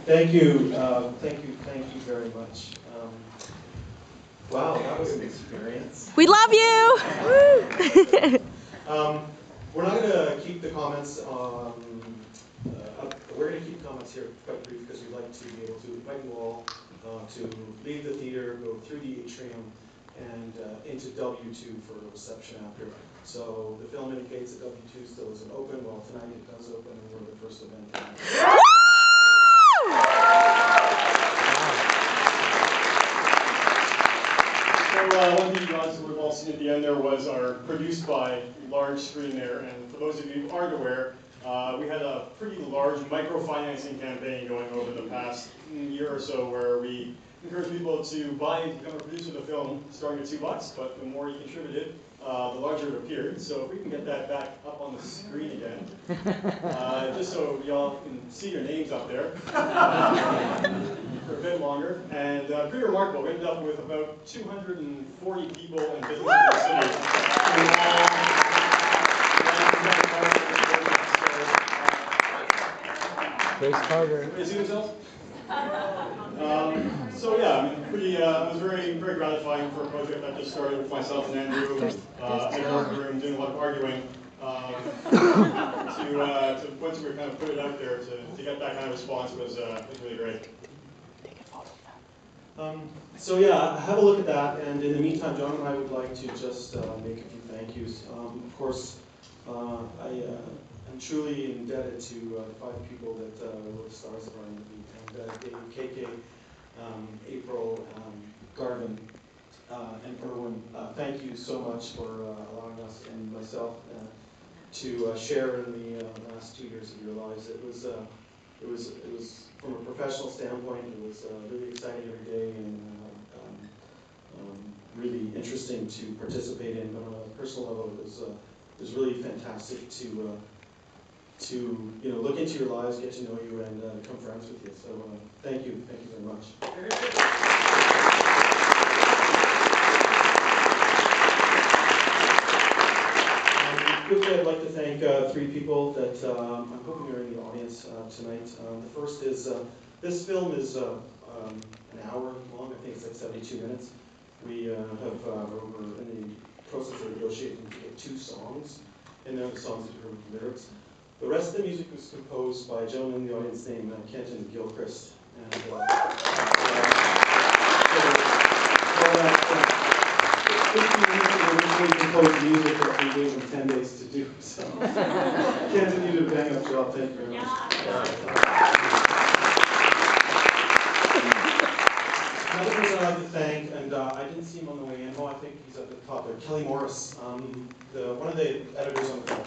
Thank you, thank you very much. Wow, that was an experience. We love you! We're not going to keep the comments we're going to keep comments here quite brief because we'd like to be able to invite you all to leave the theater, go through the atrium, and into W2 for a reception after. So the film indicates that W2 still isn't open. Well, tonight it does open, and we're the first event tonight. So one thing you guys we've all seen at the end there was our produced by large screen there. And for those of you who aren't aware, we had a pretty large microfinancing campaign going over the past year or so where we encourage people to buy and become a producer of the film starting at $2, but the more you contributed, the larger it appeared. So if we can get that back up on the screen again, just so y'all can see your names up there for a bit longer. And pretty remarkable, we ended up with about 240 people and businesses in the city. Grace Carter. They see themselves? So yeah, I mean, it was very gratifying for a project that just started with myself and Andrew in the room doing a lot of arguing to once we kind of put it out there to get that kind of response was really great. So yeah, have a look at that, and in the meantime, John and I would like to just make a few thank yous. Of course, I'm truly indebted to the 5 people that were the stars of our movie, and Dave, KK, April, Garvin, and Erwin. Thank you so much for allowing us and myself to share in the last 2 years of your lives. It was from a professional standpoint, it was really exciting every day and really interesting to participate in. But on a personal level, it was really fantastic to look into your lives, get to know you, and become friends with you. So thank you very much. Quickly, I'd like to thank 3 people that I'm hoping are in the audience tonight. The first is, this film is an hour long. I think it's like 72 minutes. We we're in the process of negotiating to get 2 songs, and they're the songs that you heard with the lyrics. The rest of the music was composed by a gentleman in the audience named Kenton Gilchrist. And, so 15 minutes of originally composed music that we gave him 10 days to do. So Kenton, you did a bang-up job. Thank you very much. Another person I'd like to thank, and I didn't see him on the way in. Oh, I think he's at the top there. Kelly Morris, one of the editors on the film.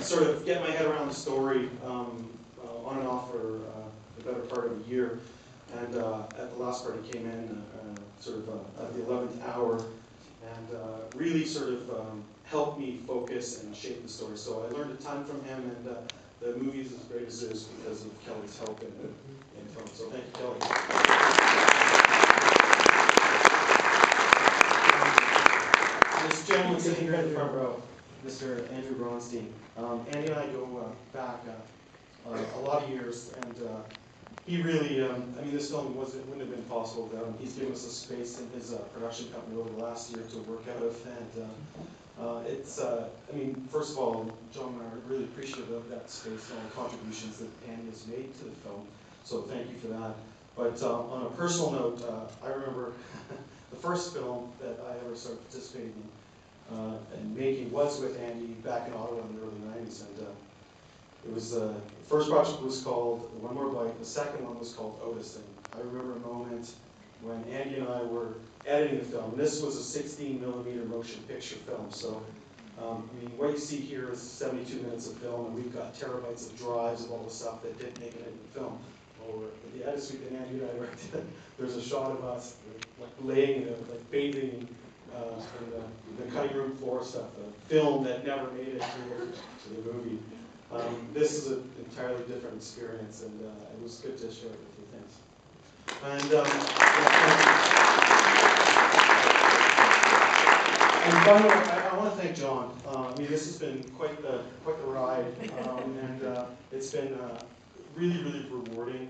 Sort of get my head around the story on and off for the better part of a year, and at the last part he came in sort of at the 11th hour and really sort of helped me focus and shape the story. So I learned a ton from him, and the movie is as great as it is because of Kelly's help in film. So thank you, Kelly. This gentleman sitting here in the front row, Mr. Andrew Bronstein. Andy and I go back a lot of years, and he really, I mean, this film wouldn't have been possible without him. He's given us a space in his production company over the last year to work out of, and I mean, first of all, John and I are really appreciative of that space and all the contributions that Andy has made to the film, so thank you for that. But on a personal note, I remember the first film that I ever started participating in and making was with Andy back in Ottawa in the early 90s. And it was, the first project was called One More Bite, the second one was called Otis. And I remember a moment when Andy and I were editing the film. This was a 16mm motion picture film. So, I mean, what you see here is 72 minutes of film, and we've got terabytes of drives of all the stuff that didn't make it into the film. Well, the edit suite that Andy and I worked in, there's a shot of us like laying, like bathing in the cutting room floor stuff, a film that never made it to the movie. This is an entirely different experience, and it was good to share it with you. Thanks. And, and finally, I want to thank Jon. I mean, this has been quite the ride, and it's been really, really rewarding.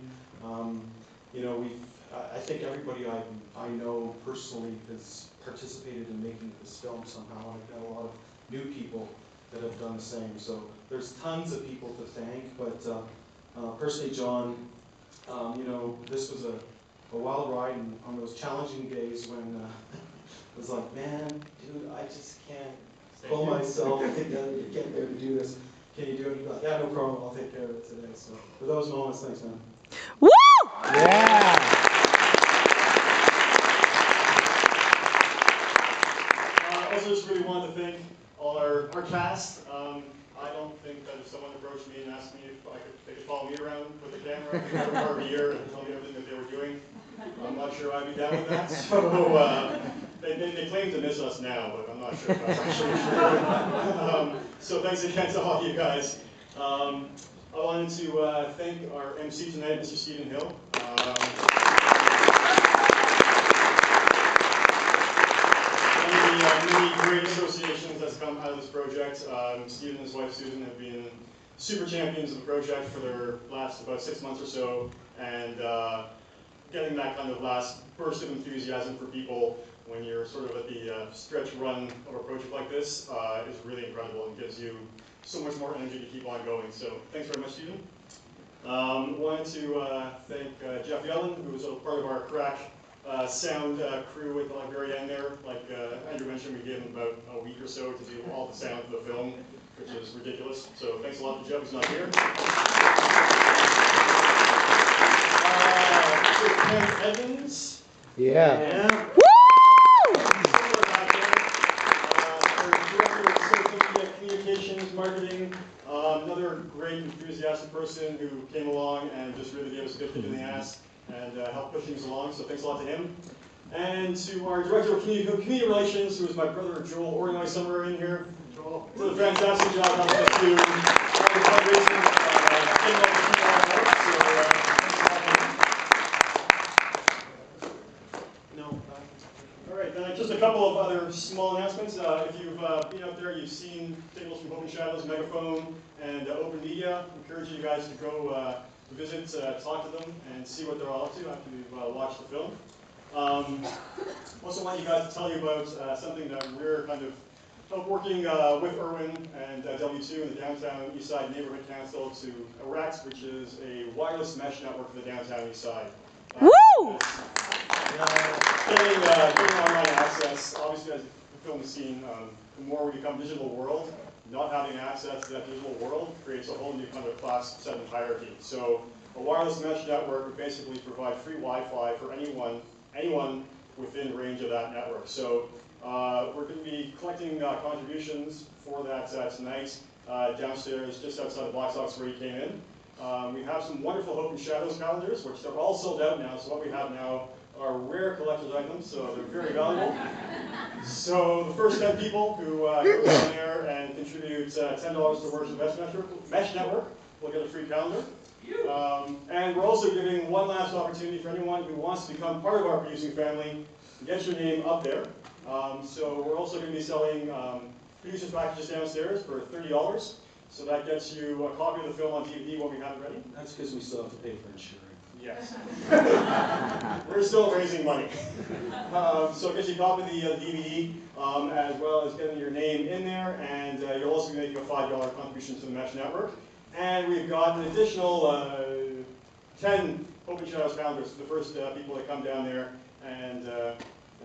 You know, I think everybody I know personally has participated in making this film somehow. I've got a lot of new people that have done the same. So there's tons of people to thank, but personally, Jon, you know, this was a wild ride, and on those challenging days when it was like, man, dude, I just can't pull myself together to get there to do this. Can you do it? He'd be like, yeah, no problem, I'll take care of it today. So for those moments, thanks, man. Woo! Yeah. I also just really wanted to thank all our cast. I don't think that if someone approached me and asked me if they could follow me around with a camera for part of a year and tell me everything that they were doing, I'm not sure I'd be down with that. So they claim to miss us now, but I'm not sure if that's actually true. So thanks again to all you guys. I wanted to thank our MC tonight, Mr. Stephen Hill. Many great associations that's come out of this project. Stephen and his wife Susan have been super champions of the project for their last about 6 months or so, and getting that kind of last burst of enthusiasm for people when you're sort of at the stretch run of a project like this is really incredible and gives you so much more energy to keep on going. So thanks very much, Stephen. Wanted to thank Jeff Yellen, who was a part of our crack sound crew at the very end there. Like Andrew mentioned, we gave him about a week or so to do all the sound for the film, which is ridiculous. So thanks a lot to Jeff, who's not here. Ken Evans. Yeah. Communications, marketing, another great enthusiastic person who came along and just really gave us a good kick in the ass and helped push things along, so thanks a lot to him. And to our Director of Community Relations, who is my brother Jon Ornoy, somewhere in here. Joel did a fantastic job helping us do all the fundraising, getting all the people on board, so all right, just a couple of other small announcements. If you've been up there, you've seen tables from Open Shadows, Megaphone, and Open Media. I encourage you guys to go visit, talk to them, and see what they're all up to after you've watched the film. Also want you guys to tell you about something that we're kind of working with Irwin and W2 and the Downtown Eastside Neighborhood Council to erect, which is a wireless mesh network for the Downtown Eastside. Woo! Getting online access, obviously as the film has seen, the more we become digital world, not having access to that digital world creates a whole new kind of class 7 hierarchy. So a wireless mesh network would basically provide free Wi-Fi for anyone within range of that network. So we're going to be collecting contributions for that tonight downstairs, just outside the Black Sox where you came in. We have some wonderful Hope and Shadows calendars, which they're all sold out now. So what we have now are rare collector's items, so they're very valuable. So the first 10 people who go down there and contribute $10 towards the Mesh Network will get a free calendar. And we're also giving one last opportunity for anyone who wants to become part of our producing family to get your name up there. So we're also going to be selling producer's packages downstairs for $30. So that gets you a copy of the film on DVD when we have it ready. That's because we still have to pay for insurance. Yes. We're still raising money. So it gets you a copy of the DVD, as well as getting your name in there, and you're also going to make a $5 contribution to the Mesh Network. And we've got an additional 10 Open Shadows calendars for the first people that come down there and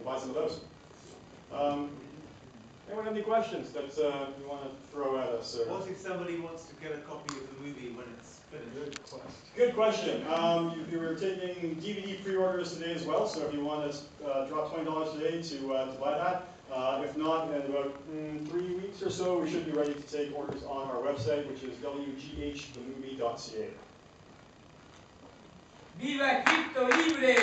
buy some of those. Anyone have any questions that you want to throw at us? Or? What if somebody wants to get a copy of the movie when it's finished? Good question. You were taking DVD pre-orders today as well, so if you want to drop $20 today to buy that. If not, in about 3 weeks or so, we should be ready to take orders on our website, which is WGHthemovie.ca. Viva Crypto Libre!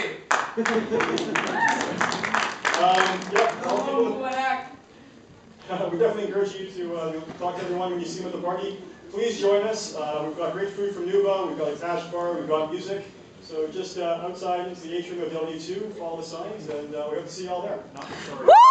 We definitely encourage you to talk to everyone when you see them at the party. Please join us. We've got great food from Nuva, we've got a cash bar, we've got music. So just outside into the atrium of W2, follow the signs, and we hope to see you all there. Woo!